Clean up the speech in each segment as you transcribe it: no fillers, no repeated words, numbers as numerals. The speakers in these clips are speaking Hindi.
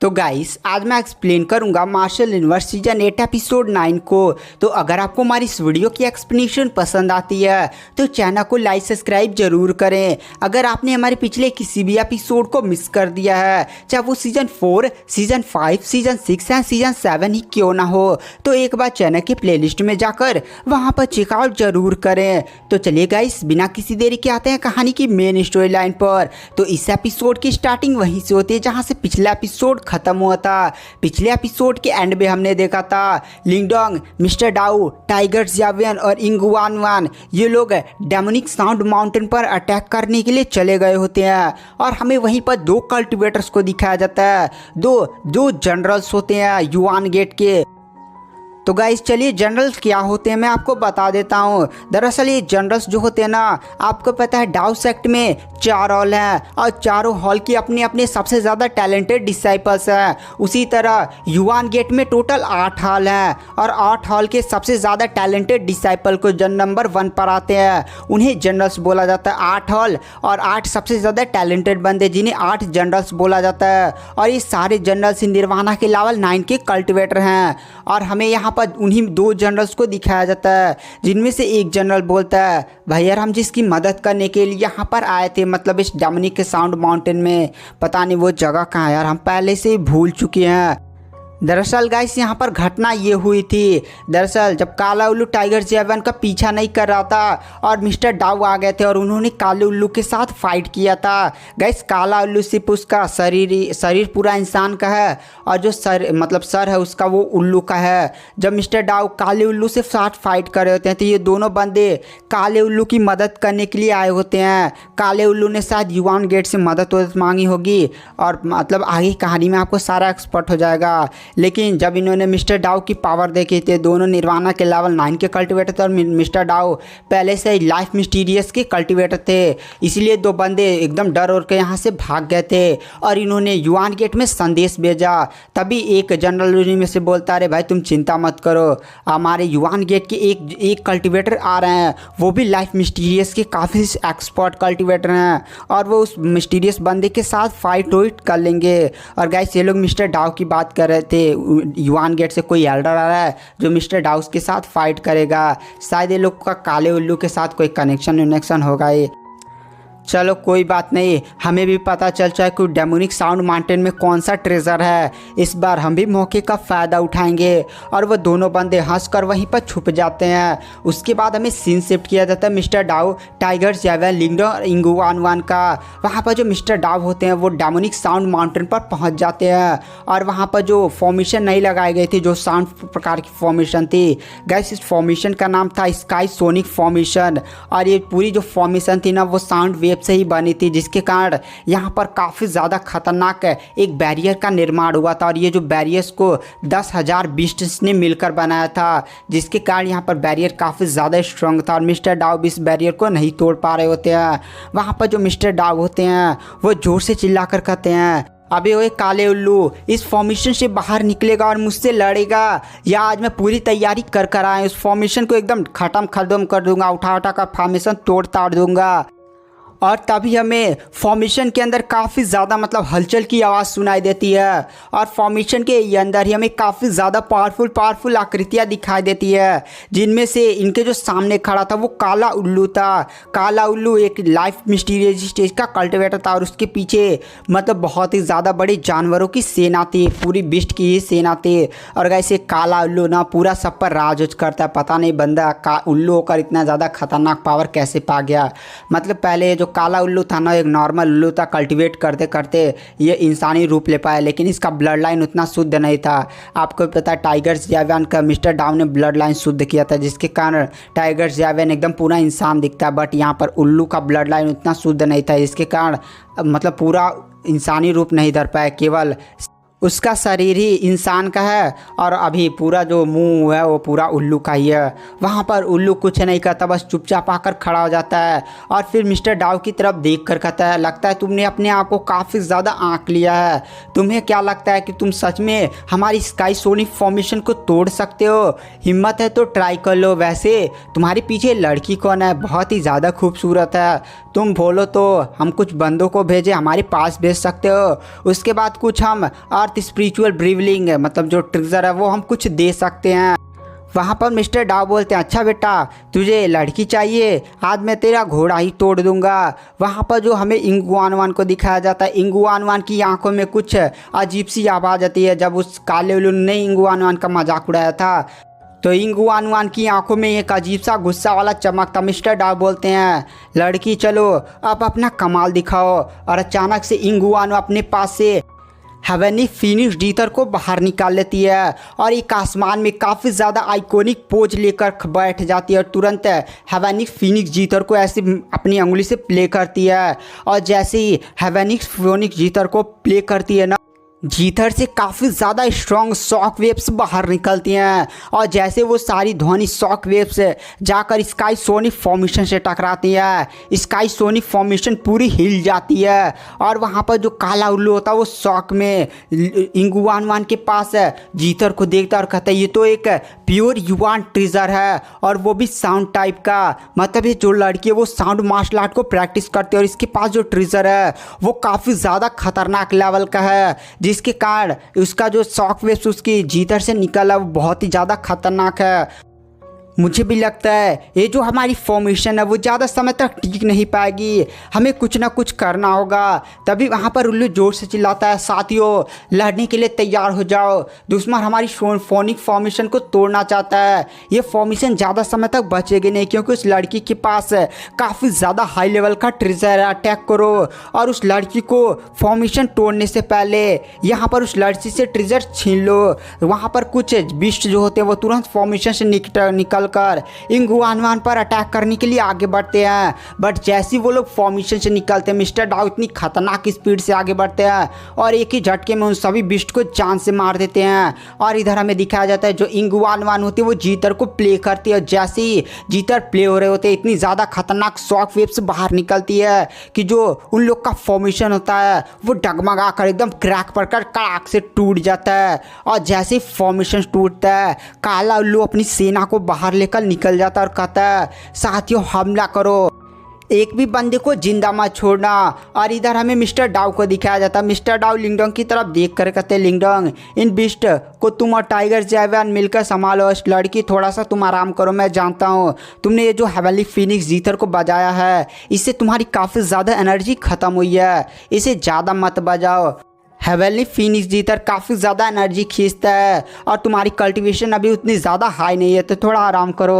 तो गाइस आज मैं एक्सप्लेन करूंगा मार्शल यूनिवर्स सीजन 8 एपिसोड 9 को। तो अगर आपको हमारी इस वीडियो की एक्सप्लेनेशन पसंद आती है तो चैनल को लाइक सब्सक्राइब जरूर करें। अगर आपने हमारे पिछले किसी भी एपिसोड को मिस कर दिया है, चाहे वो सीजन 4, सीजन 5, सीजन 6 या सीजन 7 ही क्यों ना हो, तो एक बार चैनल की प्लेलिस्ट में जाकर वहां पर चेकआउट जरूर करें। तो चलिए गाइस बिना किसी देरी के आते हैं कहानी की मेन स्टोरी लाइन पर। तो इस एपिसोड की स्टार्टिंग वहीं से होती है जहां से पिछला एपिसोड खत्म हुआ था। पिछले एपिसोड के एंड में हमने देखा था लिंगडोंग, मिस्टर डाउ, टाइगर ज़्यावियन और इंगुआनवान ये लोग डेमोनिक साउंड माउंटेन पर अटैक करने के लिए चले गए होते हैं और हमें वहीं पर दो कल्टिवेटर्स को दिखाया जाता है। दो जनरल्स होते हैं युआन गेट के। तो गाइस चलिए जनरल्स क्या होते हैं मैं आपको बता देता हूँ। दरअसल ये जनरल्स जो होते हैं ना, आपको पता है डाउ सेक्ट में 4 हॉल हैं और चारों हॉल की अपने अपने सबसे ज़्यादा टैलेंटेड डिसाइपल्स हैं। उसी तरह युआन गेट में टोटल 8 हॉल हैं और 8 हॉल के सबसे ज़्यादा टैलेंटेड डिसाइपल को जन नंबर 1 पर आते हैं उन्हें जनरल्स बोला जाता है। 8 हॉल और 8 सबसे ज़्यादा टैलेंटेड बंदे जिन्हें 8 जनरल्स बोला जाता है। और ये सारे जनरल्स निर्वाणा के लेवल 9 के कल्टिवेटर हैं और हमें यहाँ पर उन्हीं 2 जनरल्स को दिखाया जाता है जिनमें से एक जनरल बोलता है भाई यार हम जिसकी मदद करने के लिए यहाँ पर आए थे, मतलब इस डेमोनिक के साउंड माउंटेन में, पता नहीं वो जगह कहाँ है यार, हम पहले से ही भूल चुके हैं। दरअसल गाइस यहाँ पर घटना ये हुई थी, दरअसल जब काला उल्लू टाइगर ज़्यावियन का पीछा नहीं कर रहा था और मिस्टर डाउ आ गए थे और उन्होंने काले उल्लू के साथ फाइट किया था। गाइस काला उल्लू सिर्फ उसका शरीर पूरा इंसान का है और जो सर है उसका वो उल्लू का है। जब मिस्टर डाउ काले उल्लू से साथ फाइट कर रहे होते हैं तो ये दोनों बंदे काले उल्लू की मदद करने के लिए आए होते हैं। काले उल्लू ने शायद युआन गेट से मदद मांगी होगी और मतलब आगे कहानी में आपको सारा एक्सपर्ट हो जाएगा। लेकिन जब इन्होंने मिस्टर डाउ की पावर देखी थी, दोनों निर्वाणा के लेवल 9 के कल्टिवेटर थे और मिस्टर डाउ पहले से लाइफ मिस्टीरियस के कल्टिवेटर थे, इसलिए 2 बंदे एकदम डर और के यहाँ से भाग गए थे और इन्होंने युआन गेट में संदेश भेजा। तभी एक जनरल उन्हीं में से बोलता अरे भाई तुम चिंता मत करो, हमारे युआन गेट के एक कल्टिवेटर आ रहे हैं, वो भी लाइफ मिस्टीरियस के काफ़ी एक्सपर्ट कल्टिवेटर हैं और वो उस मिस्टीरियस बंदे के साथ फाइट कर लेंगे। और गाइस ये लोग मिस्टर डाउ की बात कर रहे थे, युआन गेट से कोई एल्डर आ रहा है जो मिस्टर डाउस के साथ फाइट करेगा। शायद ये लोग का काले उल्लू के साथ कोई कनेक्शन होगा। ये चलो कोई बात नहीं, हमें भी पता चल जाए कि डेमोनिक साउंड माउंटेन में कौन सा ट्रेजर है। इस बार हम भी मौके का फ़ायदा उठाएंगे और वो दोनों बंदे हंसकर वहीं पर छुप जाते हैं। उसके बाद हमें सीन शिफ्ट किया जाता है मिस्टर डाउ, टाइगर ज़्यावियन, लिंगडोंग और इंगुआनवान का। वहाँ पर जो मिस्टर डाउ होते हैं वो डेमोनिक साउंड माउंटेन पर पहुँच जाते हैं और वहाँ पर जो फॉर्मेशन नहीं लगाई गई थी, जो साउंड प्रकार की फॉर्मेशन थी, गैस इस फॉर्मेशन का नाम था स्काई सोनिक फॉर्मेशन। और ये पूरी जो फॉर्मेशन थी ना वो साउंड वेव से ही बनी थी, जिसके कारण यहाँ पर काफ़ी ज़्यादा खतरनाक एक बैरियर का निर्माण हुआ था और ये जो बैरियर्स को 10,000 बीस्ट्स ने मिलकर बनाया था, जिसके कारण यहाँ पर बैरियर काफ़ी ज़्यादा स्ट्रॉन्ग था और मिस्टर डाउ भी इस बैरियर को नहीं तोड़ पा रहे होते हैं। वहाँ पर जो मिस्टर डाउ होते हैं वो ज़ोर से चिल्लाकर कहते हैं अबे ओए काले उल्लू, इस फॉर्मेशन से बाहर निकलेगा और मुझसे लड़ेगा या आज मैं पूरी तैयारी कर आया, उस फॉर्मेशन को एकदम खत्म कर दूंगा, उठा कर फॉर्मेशन तोड़ ताड़ दूंगा। और तभी हमें फॉर्मेशन के अंदर काफ़ी ज़्यादा मतलब हलचल की आवाज़ सुनाई देती है और फॉर्मेशन के अंदर ही हमें काफ़ी ज़्यादा पावरफुल आकृतियाँ दिखाई देती है, जिनमें से इनके जो सामने खड़ा था वो काला उल्लू था। काला उल्लू एक लाइफ मिस्टीरियस स्टेज का कल्टिवेटर था और उसके पीछे मतलब बहुत ही ज़्यादा बड़ी जानवरों की सेना थी, पूरी बिस्ट की ही सेना थी। और वैसे काला उल्लू ना पूरा सब पर राज करता है, पता नहीं बंदा उल्लू होकर इतना ज़्यादा खतरनाक पावर कैसे पा गया। मतलब पहले जो काला उल्लू था ना एक नॉर्मल उल्लू था, कल्टीवेट करते करते ये इंसानी रूप ले पाया, लेकिन इसका ब्लड लाइन उतना शुद्ध नहीं था। आपको पता है टाइगर ज़्यावियन का मिस्टर डाउ ने ब्लड लाइन शुद्ध किया था, जिसके कारण टाइगर ज़्यावियन एकदम पूरा इंसान दिखता है, बट यहाँ पर उल्लू का ब्लड लाइन उतना शुद्ध नहीं था, जिसके कारण मतलब पूरा इंसानी रूप नहीं धर पाया, केवल उसका शरीर ही इंसान का है और अभी पूरा जो मुंह है वो पूरा उल्लू का ही है। वहाँ पर उल्लू कुछ नहीं करता, बस चुपचाप आकर खड़ा हो जाता है और फिर मिस्टर डाउ की तरफ देख कर कहता है लगता है तुमने अपने आप को काफ़ी ज़्यादा आंक लिया है, तुम्हें क्या लगता है कि तुम सच में हमारी स्काई सोनिक फॉर्मेशन को तोड़ सकते हो? हिम्मत है तो ट्राई कर लो। वैसे तुम्हारे पीछे लड़की कौन है? बहुत ही ज़्यादा खूबसूरत है, तुम बोलो तो हम कुछ बंदों को भेजे हमारे पास भेज सकते हो, उसके बाद कुछ हम और अर्थ स्पिरिचुअल ब्रीवलिंग मतलब जो ट्रिगर है वो हम कुछ दे सकते हैं। वहाँ पर मिस्टर डाउ बोलते हैं अच्छा बेटा तुझे लड़की चाहिए, आज मैं तेरा घोड़ा ही तोड़ दूंगा। वहाँ पर जो हमें इंगुआनवान को दिखाया जाता है, इंगुआनवान की आंखों में कुछ अजीब सी आवाज़ आती है। जब उस काले उल्लू ने इंगुआनवान का मजाक उड़ाया था तो इंगुआनवान की आंखों में एक अजीब सा गुस्सा वाला चमक था। मिस्टर डाउ बोलते हैं लड़की चलो अब अपना कमाल दिखाओ, और अचानक से इंगुआन अपने पास से हेवेनी फीनिक्स जीथर को बाहर निकाल लेती है और एक आसमान में काफ़ी ज़्यादा आइकॉनिक पोज लेकर बैठ जाती है और तुरंत हेवेनी फीनिक्स जीथर को ऐसे अपनी उंगली से प्ले करती है। और जैसे ही हेवेनी फीनिक्स जीथर को प्ले करती है ना, जीथर से काफ़ी ज़्यादा स्ट्रॉन्ग शॉक वेव्स बाहर निकलती हैं और जैसे वो सारी ध्वनि शॉक वेव्स जाकर स्काई सोनिक फॉर्मेशन से टकराती है। स्काई सोनिक फॉर्मेशन पूरी हिल जाती है और वहाँ पर जो काला उल्लू होता है वो शॉक में इंगुआनवान के पास जीथर को देखता है और कहता है ये तो एक प्योर युवान ट्रिजर है और वो भी साउंड टाइप का। मतलब ये जो लड़की है वो साउंड मार्शल आर्ट को प्रैक्टिस करती है और इसके पास जो ट्रिजर है वो काफ़ी ज़्यादा खतरनाक लेवल का है, जिसके कारण उसका जो शॉक वेव्स उसकी जीथर से निकला वो बहुत ही ज़्यादा खतरनाक है। मुझे भी लगता है ये जो हमारी फॉर्मेशन है वो ज़्यादा समय तक टिक नहीं पाएगी, हमें कुछ ना कुछ करना होगा। तभी वहाँ पर उल्लू जोर से चिल्लाता है साथियों लड़ने के लिए तैयार हो जाओ, दुश्मन हमारी फोनिक फॉर्मेशन को तोड़ना चाहता है। ये फॉर्मेशन ज़्यादा समय तक बचेगी नहीं क्योंकि उस लड़की के पास काफ़ी ज़्यादा हाई लेवल का ट्रिजर है। अटैक करो और उस लड़की को फॉर्मेशन तोड़ने से पहले यहाँ पर उस लड़की से ट्रिजर छीन लो। वहाँ पर कुछ बिस्ट जो होते हैं वो तुरंत फॉर्मेशन से निकल कर इंगुआनवान पर अटैक करने के लिए आगे बढ़ते हैं, बट जैसे वो लोग फॉर्मेशन से निकलते हैं मिस्टर डाउ इतनी खतरनाक स्पीड से आगे बढ़ते हैं और एक ही झटके में उन सभी बिस्ट को जान से मार देते हैं। और इधर हमें दिखाया जाता है जो इंगुआनवान होती है वो जीथर को प्ले करती है। जैसे ही जीथर प्ले हो रहे होते हैं इतनी ज़्यादा खतरनाक शॉक वेव्स बाहर निकलती है कि जो उन लोग का फॉर्मेशन होता है वो डगमगा कर एकदम क्रैक पड़कर कड़ाक से टूट जाता है। और जैसे ही फॉर्मेशन टूटता है काला उल्लू अपनी सेना को बाहर लेकर निकल जाता और कहता है साथियों हमला करो, एक भी बंदे को जिंदा मत छोड़ना। और इधर हमें मिस्टर डाउ को दिखाया जाता है। मिस्टर डाउ लिंगडोंग की तरफ देख कर कहते हैं लिंगडोंग इन बिस्ट को तुम और टाइगर जैवन मिलकर संभालो, इस लड़की थोड़ा सा तुम आराम करो, मैं जानता हूँ तुमने ये जो हेवेनली फीनिक्स जीथर को बजाया है इससे तुम्हारी काफ़ी ज़्यादा एनर्जी ख़त्म हुई है, इसे ज़्यादा मत बजाओ। हेवेनली फीनिक्स जीथर काफ़ी ज़्यादा एनर्जी खींचता है और तुम्हारी कल्टीवेशन अभी उतनी ज़्यादा हाई नहीं है तो थोड़ा आराम करो।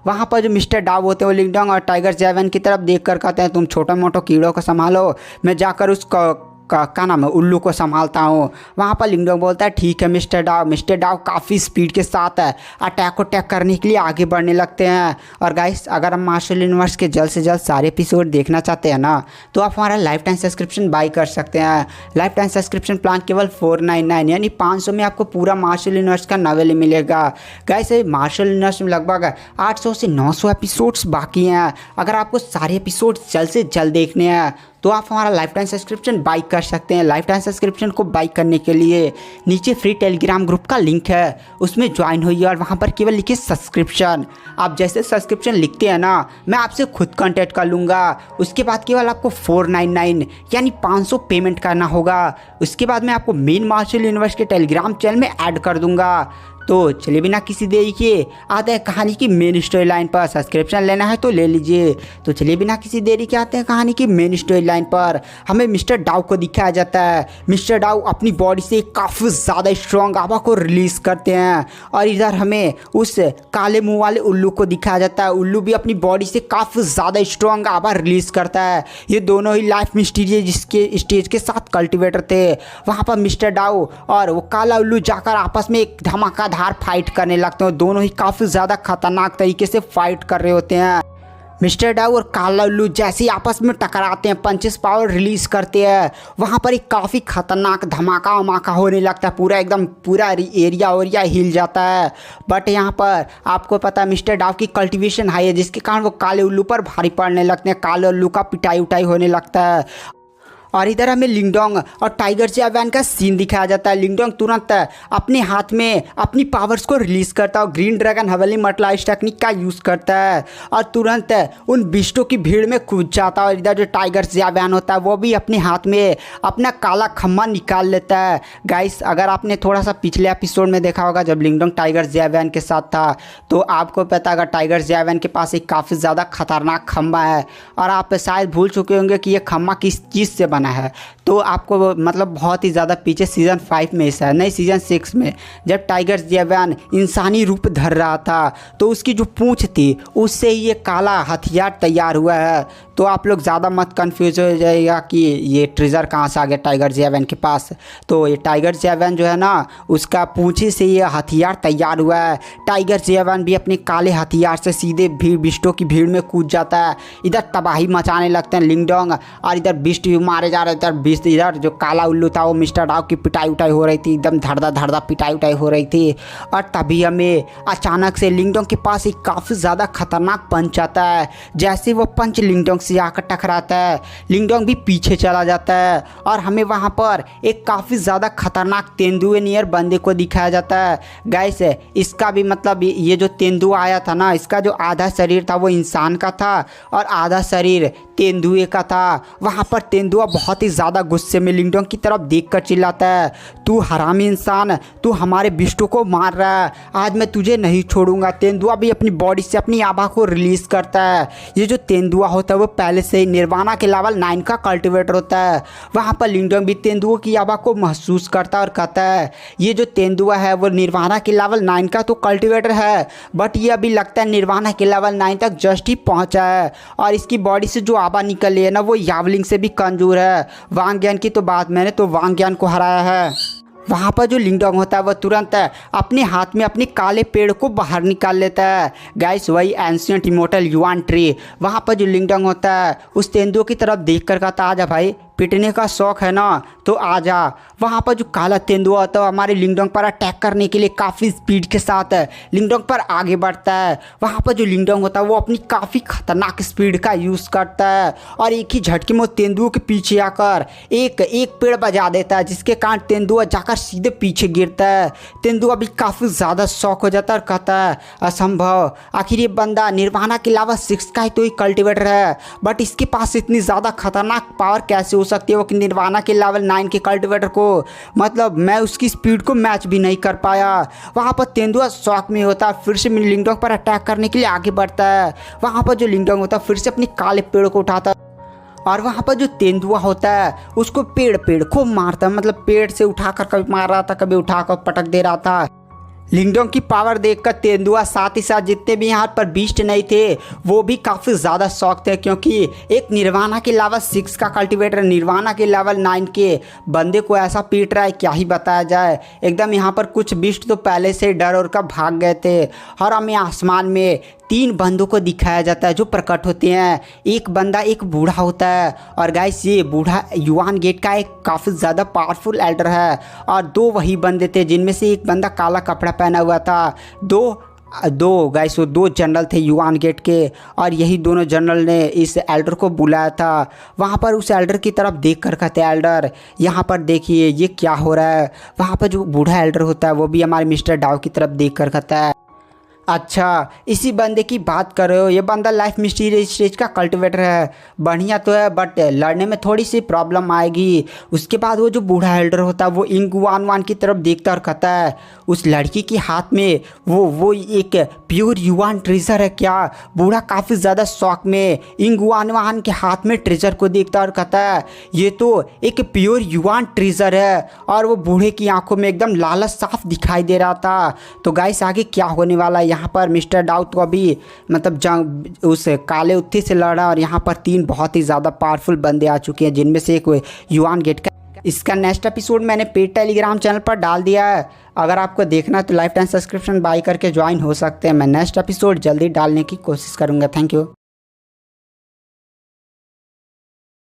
वहाँ पर जो मिस्टर डाउ होते हैं वो लिंगडोंग और टाइगर जैवन की तरफ देख कर कहते हैं तुम छोटे मोटे कीड़ों को संभालो, मैं जाकर उसको का नाम है उल्लू को संभालता हूँ। वहाँ पर लिंगडोंग बोलता है ठीक है मिस्टर डाउ। मिस्टर डाउ काफ़ी स्पीड के साथ अटैक करने के लिए आगे बढ़ने लगते हैं। और गाइस अगर हम मार्शल यूनिवर्स के जल्द से जल्द सारे एपिसोड देखना चाहते हैं ना तो आप हमारा लाइफ टाइम सब्सक्रिप्शन बाई कर सकते हैं। लाइफ टाइम सब्सक्रिप्शन प्लान केवल 499 यानी 500 में आपको पूरा मार्शल यूनिवर्स का नॉवेल मिलेगा। गाइस मार्शल यूनिवर्स में लगभग 800 से 900 एपिसोड्स बाकी हैं। अगर आपको सारे एपिसोड जल्द से जल्द देखने हैं तो आप हमारा लाइफ टाइम सब्सक्रिप्शन बाई कर सकते हैं। लाइफ टाइम सब्सक्रिप्शन को बाई करने के लिए नीचे फ्री टेलीग्राम ग्रुप का लिंक है, उसमें ज्वाइन होइए और वहाँ पर केवल लिखिए सब्सक्रिप्शन। आप जैसे सब्सक्रिप्शन लिखते हैं ना मैं आपसे खुद कांटेक्ट कर लूँगा। उसके बाद केवल आपको 499 यानी 500 पेमेंट करना होगा। उसके बाद मैं आपको मेन मार्शल यूनिवर्स के टेलीग्राम चैनल में ऐड कर दूँगा। तो चलिए बिना किसी देरी के आते हैं कहानी की मेन स्टोरी लाइन पर। सब्सक्रिप्शन लेना है तो ले लीजिए। तो चलिए बिना किसी देरी के आते हैं कहानी की मेन स्टोरी लाइन पर। हमें मिस्टर डाउ को दिखाया जाता है। मिस्टर डाउ अपनी बॉडी से काफ़ी ज़्यादा स्ट्रॉन्ग आवा को रिलीज़ करते हैं और इधर हमें उस काले मुंह वाले उल्लू को दिखाया जाता है। उल्लू भी अपनी बॉडी से काफ़ी ज़्यादा स्ट्रॉन्ग आवा रिलीज़ करता है। ये दोनों ही लाइफ मिस्टीरियस जिसके स्टेज के साथ कल्टिवेटर थे। वहाँ पर मिस्टर डाउ और वो काला उल्लू जाकर आपस में एक धमाका धार फाइट करने लगते हैं। दोनों ही काफ़ी ज़्यादा खतरनाक तरीके से फाइट कर रहे होते हैं। मिस्टर डाउ और काला उल्लू जैसे ही आपस में टकराते हैं पंचेस पावर रिलीज़ करते हैं वहाँ पर एक काफ़ी खतरनाक धमाका वमाका होने लगता है। पूरा एरिया हिल जाता है। बट यहाँ पर आपको पता है मिस्टर डाउ की कल्टीवेशन हाई है जिसके कारण वो काले उल्लू पर भारी पड़ने लगते हैं। काले उल्लू का पिटाई उटाई होने लगता है और इधर हमें लिंगडोंग और टाइगर जैवान का सीन दिखाया जाता है। लिंगडोंग तुरंत अपने हाथ में अपनी पावर्स को रिलीज करता है और ग्रीन ड्रैगन हवेली मटला इस टेक्निक का यूज़ करता है और तुरंत उन बिस्टों की भीड़ में कूद जाता है। और इधर जो टाइगर जैवान होता है वो भी अपने हाथ में अपना काला खम्मा निकाल लेता है। गाइस, अगर आपने थोड़ा सा पिछले एपिसोड में देखा होगा जब लिंगडोंग टाइगर जैवान के साथ था तो आपको पता होगा टाइगर जैवान के पास एक काफ़ी ज़्यादा खतरनाक खम्बा है और आप शायद भूल चुके होंगे कि ये खम्मा किस चीज़ से बना है। तो आपको मतलब बहुत ही ज़्यादा पीछे सीज़न 5 में ऐसा है, नहीं सीज़न 6 में जब टाइगर जैवान इंसानी रूप धर रहा था तो उसकी जो पूंछ थी उससे ही ये काला हथियार तैयार हुआ है। तो आप लोग ज़्यादा मत कंफ्यूज हो जाएगा कि ये ट्रेजर कहाँ से आ गया टाइगर जैवान के पास। तो ये टाइगर जैवान जो है ना उसका पूंछी से ये हथियार तैयार हुआ है। टाइगर जैवान भी अपने काले हथियार से सीधे बिस्टों की भीड़ में कूद जाता है। इधर तबाही मचाने लगते हैं लिंगडोंग और इधर बिस्ट भी मारे जा रहे थे। इधर जो काला उल्लू था वो मिस्टर डाव की पिटाई उटाई हो रही थी, एकदम धड़धा पिटाई उटाई हो रही थी। और तभी हमें अचानक से लिंगडोंग के पास एक काफ़ी ज़्यादा खतरनाक पंच आता है। जैसे वो पंच लिंगडोंग से आकर टकराता है लिंगडोंग भी पीछे चला जाता है और हमें वहाँ पर एक काफ़ी ज़्यादा खतरनाक तेंदुए नियर बंदे को दिखाया जाता है। गाइस, इसका भी मतलब ये जो तेंदुआ आया था ना इसका जो आधा शरीर था वो इंसान का था और आधा शरीर तेंदुए का था। वहाँ पर तेंदुआ बहुत ही ज़्यादा गुस्से में लिंगडोंग की तरफ देखकर चिल्लाता है, तू हरामी इंसान, तू हमारे बिस्टों को मार रहा है, आज मैं तुझे नहीं छोड़ूंगा। तेंदुआ भी अपनी बॉडी से अपनी आभा को रिलीज़ करता है। ये जो तेंदुआ होता है वो पहले से ही निर्वाणा के लेवल 9 का कल्टिवेटर होता है। वहाँ पर लिंगडोंग भी तेंदुआ की आभा को महसूस करता है और कहता है ये जो तेंदुआ है वो निर्वाणा के लेवल 9 का तो कल्टिवेटर है बट ये अभी लगता है निर्वाणा के लेवल 9 तक जस्ट ही पहुँचा है और इसकी बॉडी से जो आभा निकली है ना वो यावलिंग से भी कमजोर है। वांग ज्ञान की तो बात मैंने तो वांग ज्ञान को हराया है। वहाँ पर जो लिंगडोंग होता है वह तुरंत अपने हाथ में अपने काले पेड़ को बाहर निकाल लेता है। गाइस, वही एंशिएंट इमोर्टल युआन ट्री। वहाँ पर जो लिंगडोंग होता है उस तेंदुए की तरफ देख कर कहता आजा भाई, पिटने का शौक है ना तो आजा। वहाँ पर जो काला तेंदुआ होता है हमारे लिंगडोंग पर अटैक करने के लिए काफ़ी स्पीड के साथ लिंगडोंग पर आगे बढ़ता है। वहाँ पर जो लिंगडोंग होता है वो अपनी काफ़ी खतरनाक स्पीड का यूज़ करता है और एक ही झटके में तेंदुए के पीछे आकर एक पेड़ बजा देता है जिसके कारण तेंदुआ जाकर सीधे पीछे गिरता है। तेंदुआ भी काफ़ी ज़्यादा शौक हो जाता है और कहता है असंभव, आखिर ये बंदा निर्वाणा के अलावा 6 का ही तो ही कल्टिवेटर है बट इसके पास इतनी ज़्यादा खतरनाक पावर कैसे हो सकती है वो कि निर्वाणा के लेवल 9 के कल्टिवेटर को, मतलब मैं उसकी स्पीड को मैच भी नहीं कर पाया। वहाँ पर तेंदुआ शौक में होता है, फिर से लिंगडोंग पर अटैक करने के लिए आगे बढ़ता है। वहाँ पर जो लिंगडोंग होता है फिर से अपने काले पेड़ को उठाता है और वहाँ पर जो तेंदुआ होता है उसको पेड़ खूब मारता है, मतलब पेड़ से उठाकर कभी मार रहा था कभी उठाकर पटक दे रहा था। लिंगडोंग की पावर देखकर तेंदुआ साथ ही साथ जितने भी यहाँ पर बीस्ट नहीं थे वो भी काफ़ी ज़्यादा शौक थे क्योंकि एक निर्वाणा के लेवल 6 का कल्टिवेटर निर्वाणा के लेवल 9 के बंदे को ऐसा पीट रहा है क्या ही बताया जाए। एकदम यहाँ पर कुछ बीस्ट तो पहले से डर और का भाग गए थे और हमें आसमान में 3 बंदों को दिखाया जाता है जो प्रकट होते हैं। एक बंदा एक बूढ़ा होता है और गाइस ये बूढ़ा युआन गेट का एक काफ़ी ज़्यादा पावरफुल एल्डर है और 2 वही बंदे थे जिनमें से एक बंदा काला कपड़ा पहना हुआ था। दो गाइस वो 2 जनरल थे युआन गेट के और यही दोनों जनरल ने इस एल्डर को बुलाया था। वहाँ पर उस एल्डर की तरफ देख कर कहते एल्डर यहाँ पर देखिए ये क्या हो रहा है। वहाँ पर जो बूढ़ा एल्डर होता है वो भी हमारे मिस्टर डाव की तरफ देख कर कहता है अच्छा इसी बंदे की बात कर रहे हो, ये बंदा लाइफ मिस्ट्री स्टेज का कल्टिवेटर है, बढ़िया तो है बट लड़ने में थोड़ी सी प्रॉब्लम आएगी। उसके बाद वो जो बूढ़ा एल्डर होता है वो इंगुआन की तरफ देखता और कहता है उस लड़की के हाथ में वो एक प्योर युआन ट्रेजर है क्या। बूढ़ा काफ़ी ज़्यादा शौक में इंगुआन के हाथ में ट्रेजर को देखता और कहता है ये तो एक प्योर युआन ट्रेजर है और वो बूढ़े की आंखों में एकदम लालच साफ दिखाई दे रहा था। तो गाइस आगे क्या होने वाला है, यहाँ पर मिस्टर डाउट को अभी मतलब जंग उस काले उत्थी से लड़ा और यहाँ पर 3 बहुत ही ज़्यादा पावरफुल बंदे आ चुके हैं जिनमें से एक युआन गेट का। इसका नेक्स्ट एपिसोड मैंने पेड टेलीग्राम चैनल पर डाल दिया है, अगर आपको देखना है तो लाइफ टाइम सब्सक्रिप्शन बाय करके ज्वाइन हो सकते हैं। मैं नेक्स्ट एपिसोड जल्दी डालने की कोशिश करूँगा। Thank you.